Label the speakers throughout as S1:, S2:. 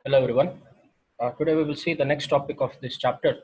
S1: Hello everyone. Today we will see the next topic of this chapter,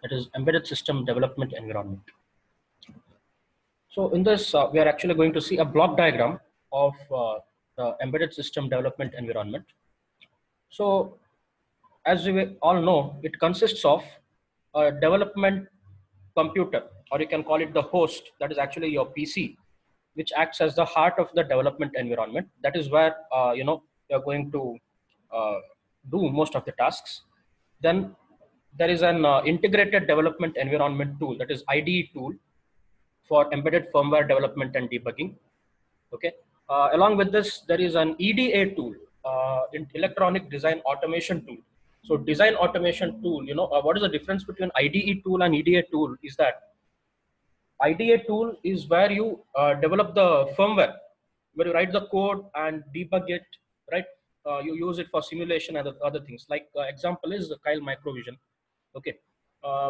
S1: that is embedded system development environment. So in this, we are actually going to see a block diagram of the embedded system development environment. So as we all know, it consists of a development computer, or you can call it the host, that is actually your PC, which acts as the heart of the development environment. That is where you're going to uh, do most of the tasks. Then there is an integrated development environment tool, that is IDE tool, for embedded firmware development and debugging. Okay. Along with this, there is an EDA tool, electronic design automation tool. So design automation tool, what is the difference between IDE tool and EDA tool is that IDA tool is where you develop the firmware, where you write the code and debug it, right? You use it for simulation and other things. Like example is the Kyle Microvision. Okay.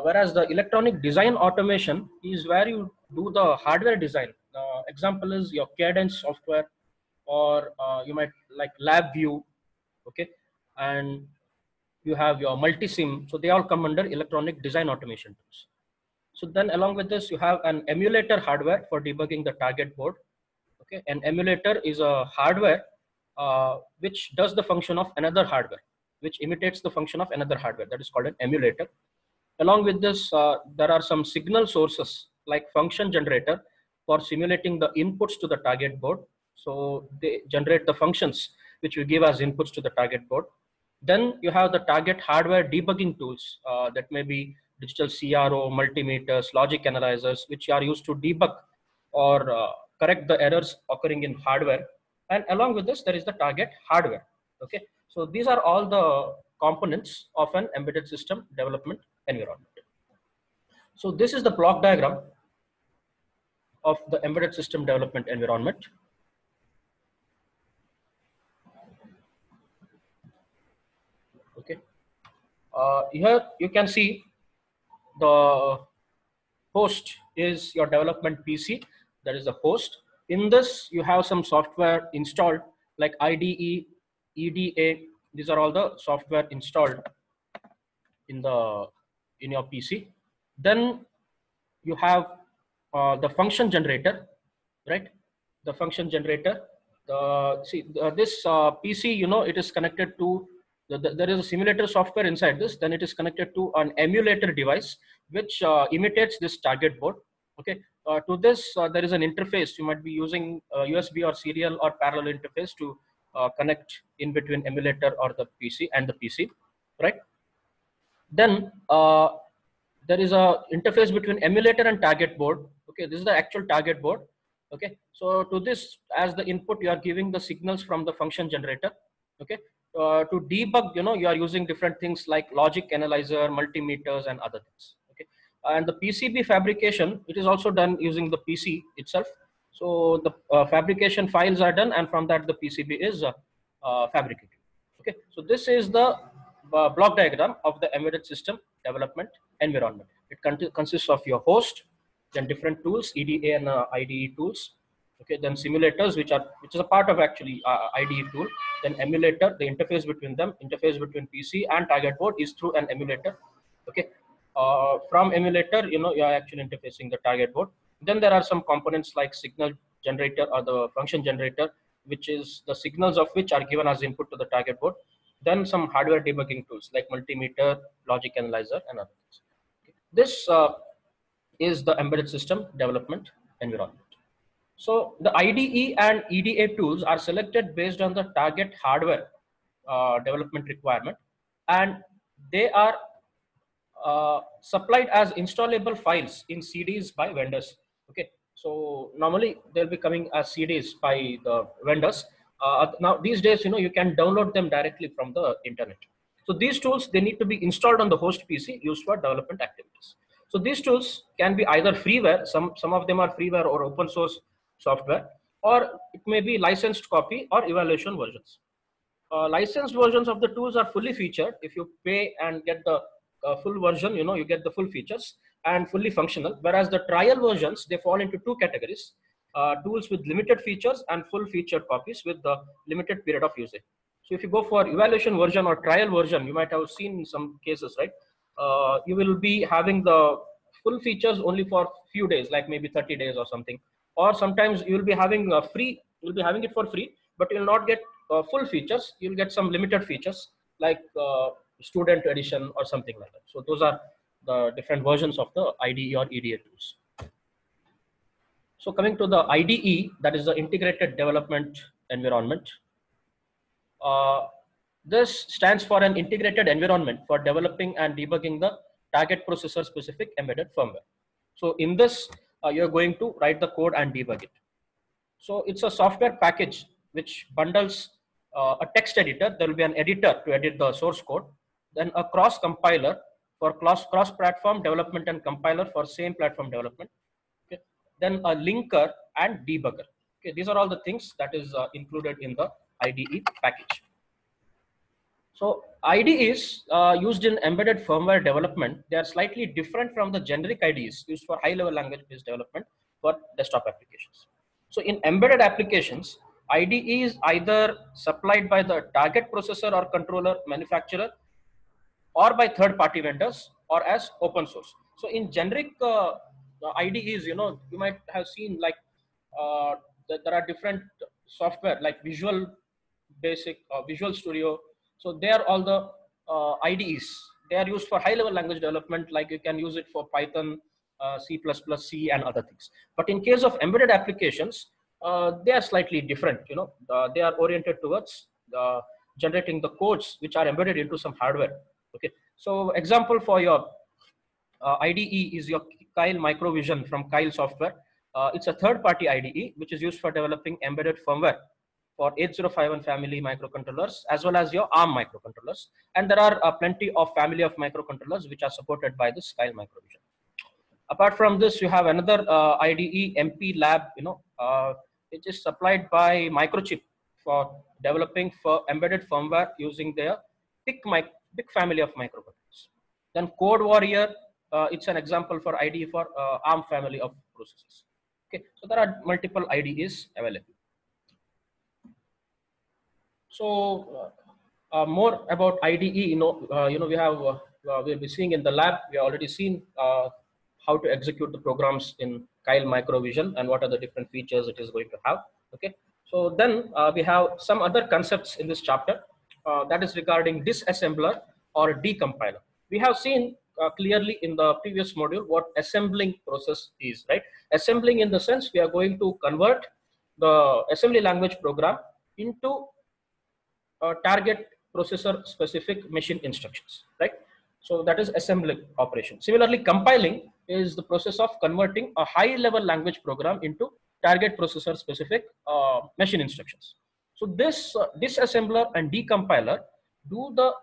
S1: Whereas the electronic design automation is where you do the hardware design. Example is your Cadence software, or you might like LabVIEW. Okay. And you have your multisim. So they all come under electronic design automation tools. So then along with this, you have an emulator hardware for debugging the target board. Okay, an emulator is a hardware which does the function of another hardware, which imitates the function of another hardware. That is called an emulator. Along with this, there are some signal sources like function generator for simulating the inputs to the target board. So they generate the functions which we give as inputs to the target board. Then you have the target hardware debugging tools that may be digital CRO, multimeters, logic analyzers, which are used to debug or correct the errors occurring in hardware. And along with this, there is the target hardware. Okay, so these are all the components of an embedded system development environment. So this is the block diagram of the embedded system development environment. Okay, here you can see the host is your development PC, that is the host. In this, you have some software installed like IDE, EDA. These are all the software installed in your PC. Then you have the function generator, right? The function generator. This PC, it is connected to there is a simulator software inside this. Then it is connected to an emulator device which imitates this target board. Okay. To this, there is an interface. You might be using USB or serial or parallel interface to connect in between emulator or the PC and the PC, right? Then there is a interface between emulator and target board. Okay, this is the actual target board. Okay, so to this, as the input, you are giving the signals from the function generator. Okay, to debug, you are using different things like logic analyzer, multimeters, and other things. Okay, and the PCB fabrication, it is also done using the PC itself. So the fabrication files are done, and from that the PCB is fabricated. Okay, so this is the block diagram of the embedded system development environment. It consists of your host, then different tools, EDA and IDE tools. Okay, then simulators, which is a part of actually IDE tool. Then emulator, the interface between them, interface between PC and target board is through an emulator. Okay, from emulator, you are actually interfacing the target board. Then there are some components like signal generator or the function generator, which is the signals of which are given as input to the target board. Then some hardware debugging tools like multimeter, logic analyzer, and others. Okay. This is the embedded system development environment. So the IDE and EDA tools are selected based on the target hardware development requirement, and they are supplied as installable files in CDs by vendors. Okay, so normally they'll be coming as CDs by the vendors. Now these days, you can download them directly from the internet. So these tools, they need to be installed on the host PC used for development activities. So these tools can be either freeware, some of them are freeware or open source software, or it may be licensed copy or evaluation versions. Licensed versions of the tools are fully featured. If you pay and get the full version, you get the full features and fully functional. Whereas the trial versions, they fall into two categories: tools with limited features and full featured copies with the limited period of usage. So if you go for evaluation version or trial version, you might have seen some cases, right? You will be having the full features only for few days, like maybe 30 days or something. Or sometimes you will be having you'll be having it for free, but you will not get full features. You'll get some limited features like student edition or something like that. So those are the different versions of the IDE or EDA tools. So coming to the IDE, that is the Integrated Development Environment. This stands for an integrated environment for developing and debugging the target processor specific embedded firmware. So in this, you're going to write the code and debug it. So it's a software package which bundles a text editor. There will be an editor to edit the source code, then a cross compiler for cross platform development and compiler for same platform development. Okay. Then a linker and debugger. Okay. These are all the things that is included in the IDE package. So IDEs used in embedded firmware development, they are slightly different from the generic IDEs used for high-level language-based development for desktop applications. So in embedded applications, IDE is either supplied by the target processor or controller manufacturer or by third-party vendors or as open source. So in generic IDEs, you know, you might have seen like there are different software like Visual Basic, Visual Studio. So they are all the IDEs. They are used for high-level language development, like you can use it for Python, C++, C, and other things. But in case of embedded applications, they are slightly different. You know, they are oriented towards generating the codes which are embedded into some hardware. Okay, so example for your IDE is your Kyle Microvision from Kyle Software. It's a third-party IDE which is used for developing embedded firmware for 8051 family microcontrollers as well as your ARM microcontrollers. And there are plenty of family of microcontrollers which are supported by this Kyle Microvision. Apart from this, you have another IDE, MP Lab, you know, which is supplied by Microchip for developing for embedded firmware using their PIC family of microcontrollers. Then Code Warrior, it's an example for IDE for ARM family of processors. Okay, so there are multiple IDEs available. So more about IDE, we have we'll be seeing in the lab. We have already seen how to execute the programs in Kyle Microvision and what are the different features it is going to have. Okay, so then we have some other concepts in this chapter that is regarding disassembler or decompiler. We have seen clearly in the previous module what assembling process is, right? Assembling in the sense we are going to convert the assembly language program into target processor specific machine instructions, right? So that is assembly operation. Similarly, compiling is the process of converting a high level language program into target processor specific machine instructions. So this disassembler and decompiler do the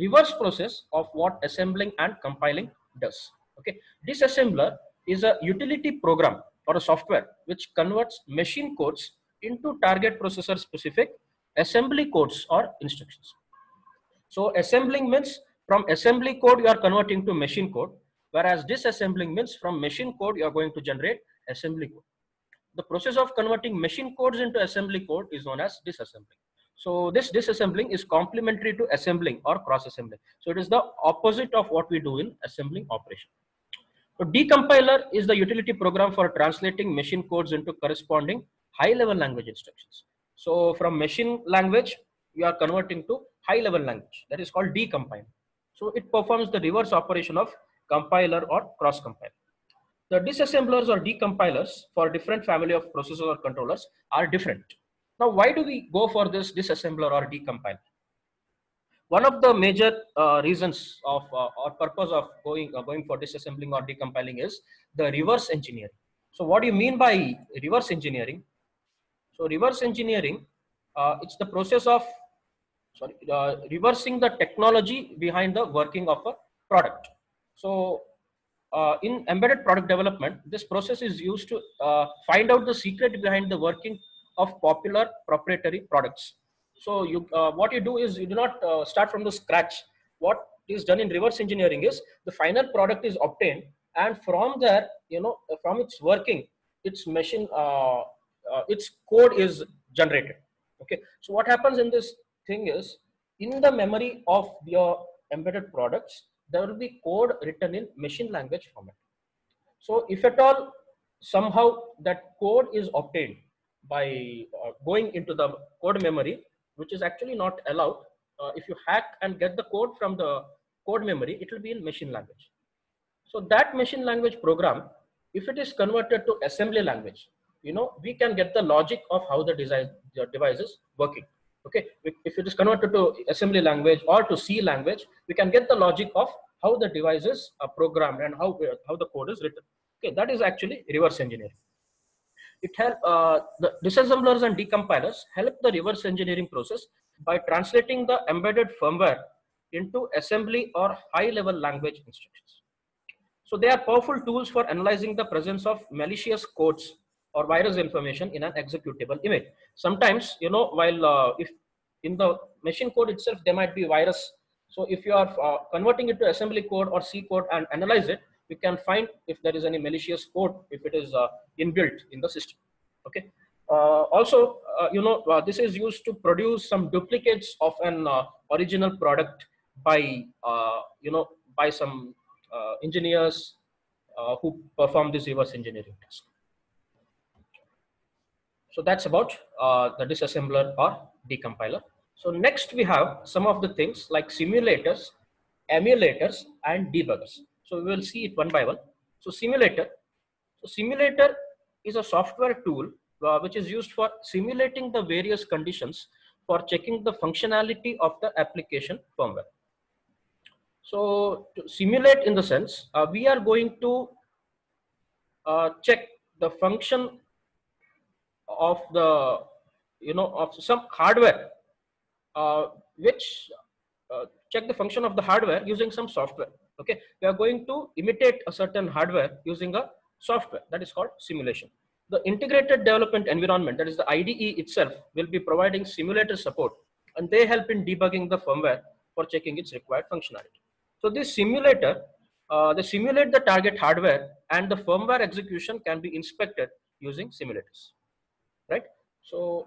S1: reverse process of what assembling and compiling does. Okay, disassembler is a utility program or a software which converts machine codes into target processor specific assembly codes or instructions. So assembling means from assembly code you are converting to machine code, whereas disassembling means from machine code you are going to generate assembly code. The process of converting machine codes into assembly code is known as disassembling. So this disassembling is complementary to assembling or cross assembling. So it is the opposite of what we do in assembling operation. So decompiler is the utility program for translating machine codes into corresponding high level language instructions. So from machine language, you are converting to high level language. That is called decompiler. So it performs the reverse operation of compiler or cross compiler. The disassemblers or decompilers for different family of processors or controllers are different. Now, why do we go for this disassembler or decompiler? One of the major reasons of or purpose of going for disassembling or decompiling is the reverse engineering. So what do you mean by reverse engineering? So reverse engineering, it's the process of reversing the technology behind the working of a product. So in embedded product development, this process is used to find out the secret behind the working of popular proprietary products. So what you do is you do not start from the scratch. What is done in reverse engineering is the final product is obtained, and from there, from its working, its machine, its code is generated. Okay. So what happens in this thing is, in the memory of your embedded products, there will be code written in machine language format. So if at all somehow that code is obtained by going into the code memory, which is actually not allowed, if you hack and get the code from the code memory, it will be in machine language. So that machine language program, if it is converted to assembly language, we can get the logic of how the device is working. Okay, if it is converted to assembly language or to C language, we can get the logic of how the device is programmed and how the code is written. Okay, that is actually reverse engineering. It help the disassemblers and decompilers help the reverse engineering process by translating the embedded firmware into assembly or high-level language instructions. So they are powerful tools for analyzing the presence of malicious codes or virus information in an executable image. Sometimes, while if in the machine code itself, there might be virus. So if you are converting it to assembly code or C code and analyze it, we can find if there is any malicious code, if it is inbuilt in the system. Okay. Also, this is used to produce some duplicates of an original product by, by some engineers who perform this reverse engineering task. So that's about the disassembler or decompiler. So next we have some of the things like simulators, emulators, and debuggers. So we will see it one by one. So simulator is a software tool which is used for simulating the various conditions for checking the functionality of the application firmware. So to simulate, in the sense, we are going to check the function of the, of some hardware, which check the function of the hardware using some software. Okay, we are going to imitate a certain hardware using a software, that is called simulation. The integrated development environment, that is the IDE itself, will be providing simulator support, and they help in debugging the firmware for checking its required functionality. So this simulator, they simulate the target hardware, and the firmware execution can be inspected using simulators, right? So,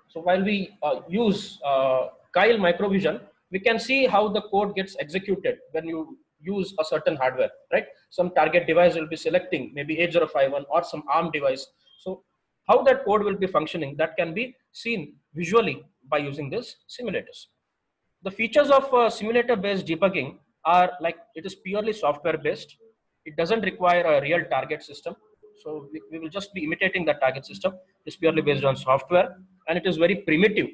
S1: so while we use Keil Microvision, we can see how the code gets executed when you use a certain hardware, right? Some target device will be selecting sim 8051 or some ARM device. So how that code will be functioning, that can be seen visually by using these simulators. The features of simulator based debugging are like, it is purely software based. It doesn't require a real target system. So we will just be imitating the target system. It's purely based on software, and it is very primitive.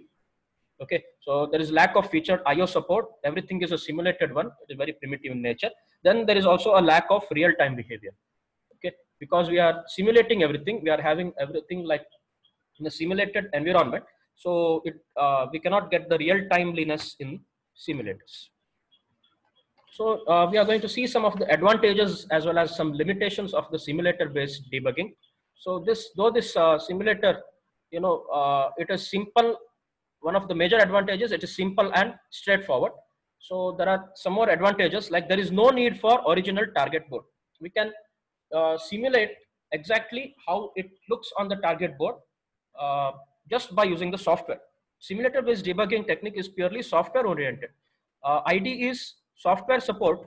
S1: Okay, so there is lack of featured IO support. Everything is a simulated one. It is very primitive in nature. Then there is also a lack of real-time behavior. Okay, because we are simulating everything, we are having everything like in a simulated environment. So we cannot get the real timeliness in simulators. So we are going to see some of the advantages as well as some limitations of the simulator-based debugging. So though this simulator, it is simple. One of the major advantages, it is simple and straightforward. So there are some more advantages, like there is no need for original target board. We can simulate exactly how it looks on the target board just by using the software. Simulator-based debugging technique is purely software-oriented. ID is software support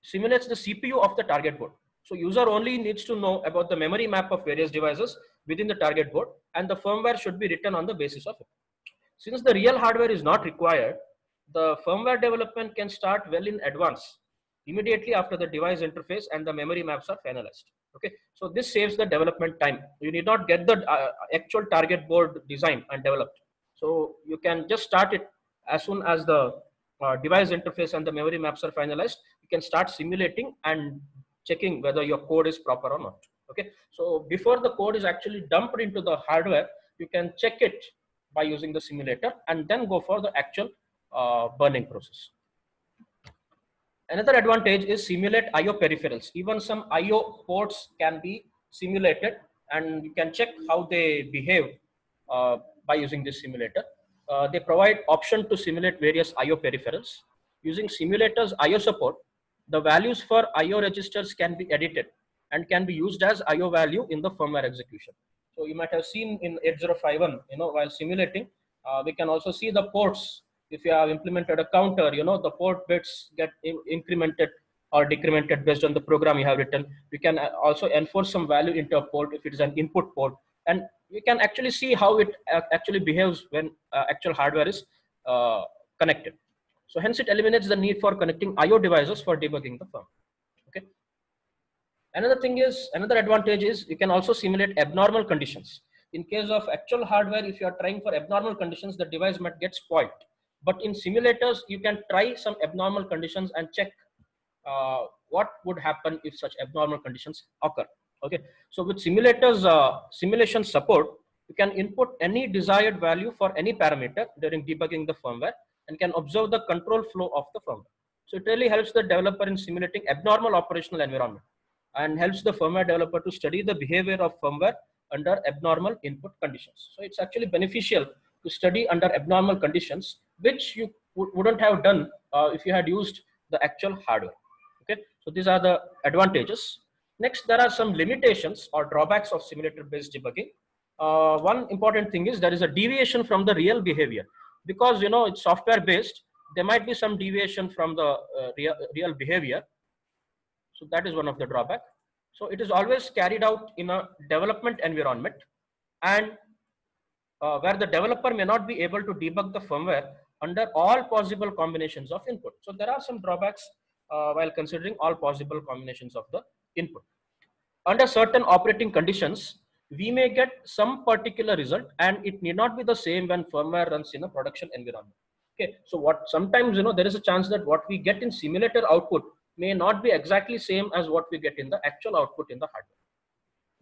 S1: simulates the CPU of the target board. So user only needs to know about the memory map of various devices within the target board, and the firmware should be written on the basis of it. Since the real hardware is not required, the firmware development can start well in advance, immediately after the device interface and the memory maps are finalized. Okay, so this saves the development time. You need not get the actual target board designed and developed. So you can just start it as soon as the device interface and the memory maps are finalized. You can start simulating and checking whether your code is proper or not. Okay, so before the code is actually dumped into the hardware, you can check it by using the simulator and then go for the actual burning process. Another advantage is simulate IO peripherals. Even some IO ports can be simulated, and you can check how they behave by using this simulator. They provide option to simulate various IO peripherals. Using simulators IO support, the values for IO registers can be edited and can be used as IO value in the firmware execution. So you might have seen in 8051, while simulating, We can also see the ports. If you have implemented a counter, the port bits get incremented or decremented based on the program you have written. You can also enforce some value into a port if it is an input port, and you can actually see how it actually behaves when actual hardware is connected. So hence it eliminates the need for connecting IO devices for debugging the firm. Okay. Another advantage is you can also simulate abnormal conditions. In case of actual hardware, if you are trying for abnormal conditions, the device might get spoiled. But in simulators, you can try some abnormal conditions and check what would happen if such abnormal conditions occur. Okay, so with simulators, simulation support, you can input any desired value for any parameter during debugging the firmware and can observe the control flow of the firmware. So it really helps the developer in simulating abnormal operational environment and helps the firmware developer to study the behavior of firmware under abnormal input conditions. So it's actually beneficial to study under abnormal conditions, which you wouldn't have done if you had used the actual hardware. Okay, so these are the advantages. Next, there are some limitations or drawbacks of simulator-based debugging. One important thing is there is a deviation from the real behavior, because it's software-based. There might be some deviation from the real behavior. So that is one of the drawback. So it is always carried out in a development environment, and where the developer may not be able to debug the firmware under all possible combinations of input. So there are some drawbacks while considering all possible combinations of the input. Under certain operating conditions, we may get some particular result, and it need not be the same when firmware runs in a production environment. Okay, so what sometimes there is a chance that what we get in simulator output may not be exactly same as what we get in the actual output in the hardware.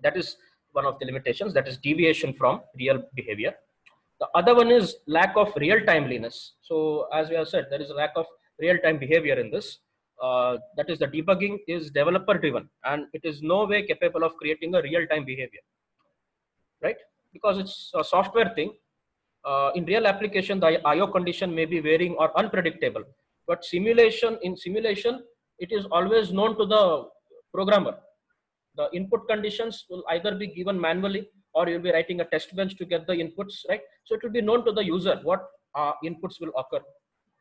S1: That is one of the limitations, that is deviation from real behavior. The other one is lack of real timeliness. So as we have said, there is a lack of real-time behavior in this. That is, the debugging is developer driven, and it is no way capable of creating a real-time behavior, right? Because it's a software thing. In real application, the IO condition may be varying or unpredictable, but in simulation, it is always known to the programmer. The input conditions will either be given manually, or you'll be writing a test bench to get the inputs, right? So it will be known to the user what inputs will occur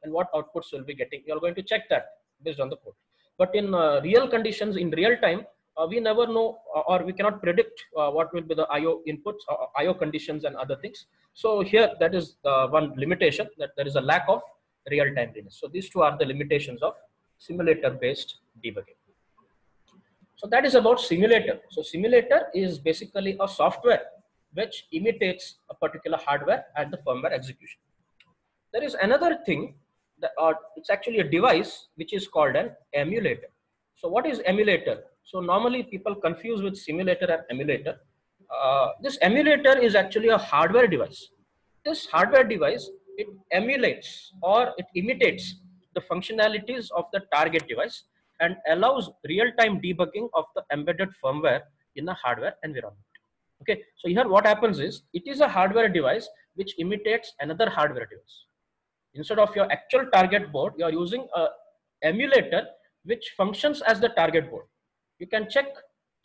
S1: and what outputs will be getting. You're going to check that based on the code. But in real conditions, in real time, we never know, or we cannot predict what will be the IO inputs, IO conditions and other things. So here, that is one limitation, that there is a lack of real timeliness. So these two are the limitations of simulator-based debugging. So that is about simulator. So simulator is basically a software which imitates a particular hardware and the firmware execution. There is another thing that it's actually a device which is called an emulator. So what is emulator? So normally people confuse with simulator and emulator. This emulator is actually a hardware device. This hardware device, it emulates or it imitates the functionalities of the target device and allows real-time debugging of the embedded firmware in a hardware environment. Okay, so here what happens is, it is a hardware device which imitates another hardware device. Instead of your actual target board, you are using a emulator which functions as the target board. You can check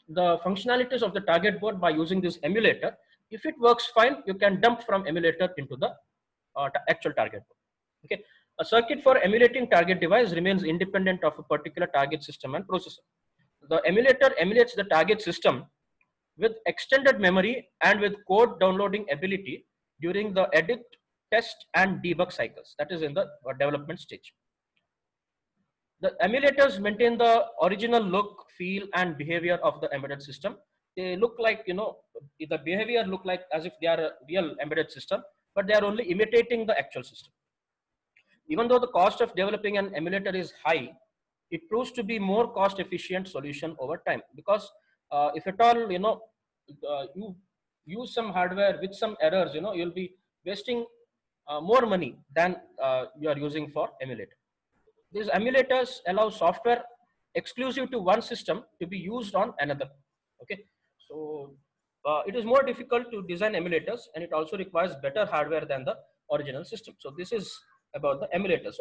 S1: the functionalities of the target board by using this emulator. If it works fine, you can dump from emulator into the actual target board. Okay, a circuit for emulating target device remains independent of a particular target system and processor. The emulator emulates the target system with extended memory and with code downloading ability during the edit, test and debug cycles, that is in the development stage. The emulators maintain the original look, feel and behavior of the embedded system. They look like, the behavior look like as if they are a real embedded system, but they are only imitating the actual system. Even though the cost of developing an emulator is high, it proves to be more cost efficient solution over time, because if at all, you use some hardware with some errors, you'll be wasting more money than you are using for emulator. These emulators allow software exclusive to one system to be used on another. Okay, so it is more difficult to design emulators, and it also requires better hardware than the original system. So this is about the emulators.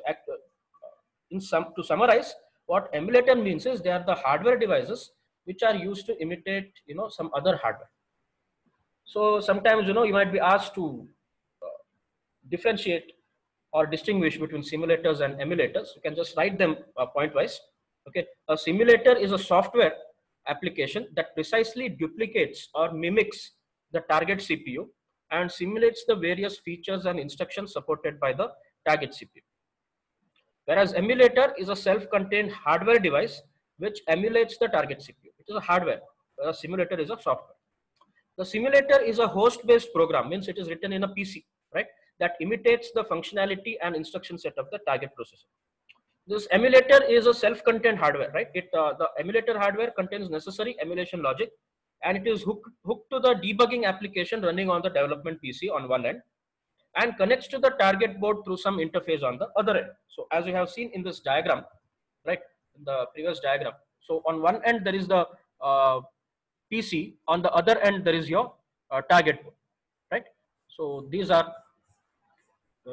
S1: So to summarize, what emulator means is they are the hardware devices which are used to imitate some other hardware. So sometimes you might be asked to differentiate or distinguish between simulators and emulators. You can just write them point-wise. Okay, a simulator is a software application that precisely duplicates or mimics the target CPU and simulates the various features and instructions supported by the target CPU. Whereas emulator is a self-contained hardware device which emulates the target CPU. It is a hardware, whereas simulator is a software. The simulator is a host-based program, means it is written in a PC, right? That imitates the functionality and instruction set of the target processor. This emulator is a self-contained hardware, right? The emulator hardware contains necessary emulation logic, and it is hooked to the debugging application running on the development PC on one end, and connects to the target board through some interface on the other end. So as you have seen in this diagram, right, in the previous diagram. So on one end there is the PC, on the other end there is your target board, right? So these are,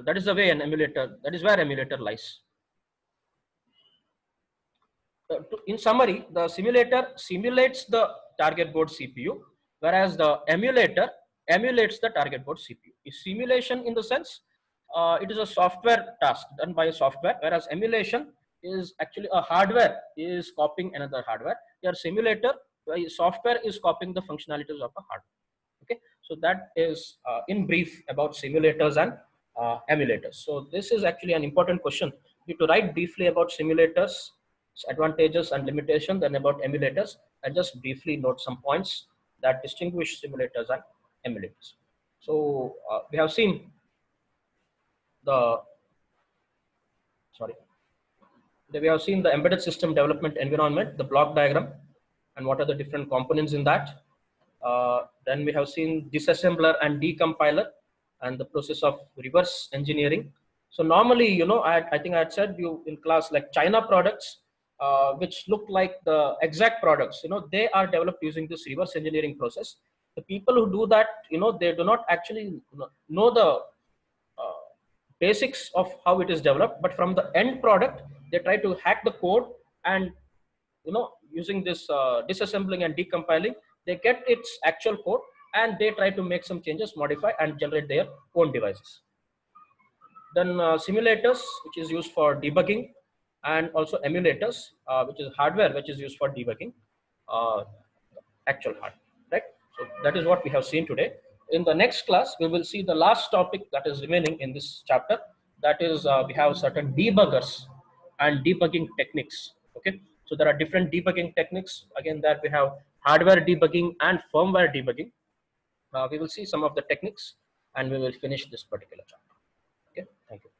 S1: that is the way an emulator, that is where emulator lies. In summary, the simulator simulates the target board CPU, whereas the emulator emulates the target board CPU. Simulation, in the sense, it is a software task done by a software, whereas emulation is actually a hardware is copying another hardware. Your simulator software is copying the functionalities of a hardware. Okay, so that is in brief about simulators and emulators. So this is actually an important question. You need to write briefly about simulators, advantages and limitations, then about emulators, and just briefly note some points that distinguish simulators and emulators. So we have seen the we have seen the embedded system development environment, the block diagram, and what are the different components in that. Then we have seen disassembler and decompiler and the process of reverse engineering. So normally, you know, I think I had said you in class, like China products, which look like the exact products, you know, they are developed using this reverse engineering process. The people who do that, you know, they do not actually know the basics of how it is developed, but from the end product, they try to hack the code, and you know, using this disassembling and decompiling, they get its actual code and they try to make some changes, modify and generate their own devices. Then simulators, which is used for debugging, and also emulators, which is hardware which is used for debugging actual hardware, right? So that is what we have seen today. In the next class, we will see the last topic that is remaining in this chapter. That is, we have certain debuggers and debugging techniques. Okay, so there are different debugging techniques. Again, that we have hardware debugging and firmware debugging. We will see some of the techniques, and we will finish this particular chapter. Okay, thank you.